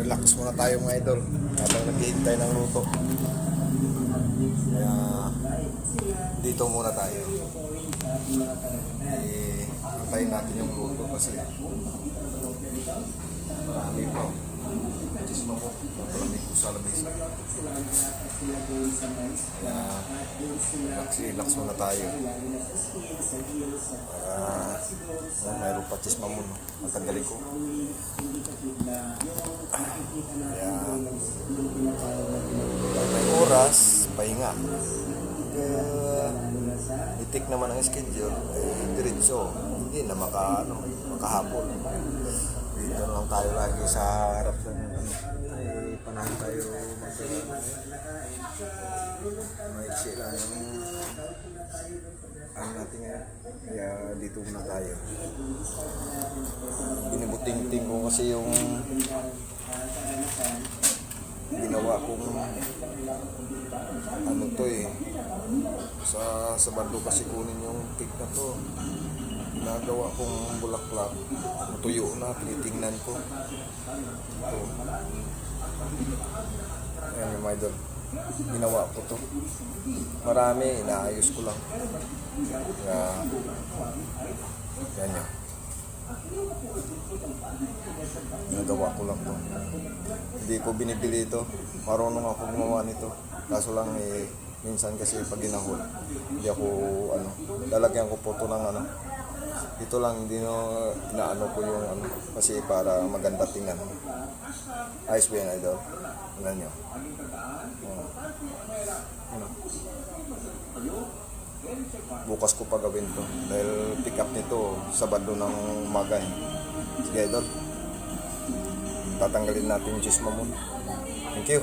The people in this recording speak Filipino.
relax muna tayo mga idol habang naghihintay ng luto. Kaya dito muna tayo. Antayin natin yung luto kasi marami pa. Chisma mo, malamig ko sa labis. Kaya relax muna tayo. Mayroon pa chisma mo, matanggalin ko. Kaya may oras, pahinga. Itik naman ang schedule, diretso, hindi na makahapon. Dito lang tayo lagi sa harap ng panahon tayo maiksi lang ang natin ngayon. Kaya dito muna tayo. Binibuting-ting ko kasi yung ginawa kong sa bando kasi kunin yung cake na to. Nagawa kong bulaklak, tuyo na, tinitingnan ko. Ito. Ayan yung mga idol. Ginawa ko to. Marami, inaayos ko lang. Yan yan. Nagawa ko lang to. Hindi ko binibili ito. Marunong ako gumawa nito. Kaso lang minsan kasi pag ginahol, hindi ako lalagyan ko po ito ng ito lang, hindi inaano ko yung kasi para maganda tingnan. Ayos ba yan, idol? Tingnan nyo. Bukas ko pa gawin to dahil pick up nito Sabado ng umaga. Sige, idol. Tatanggalin natin yung chisma mo. Thank you.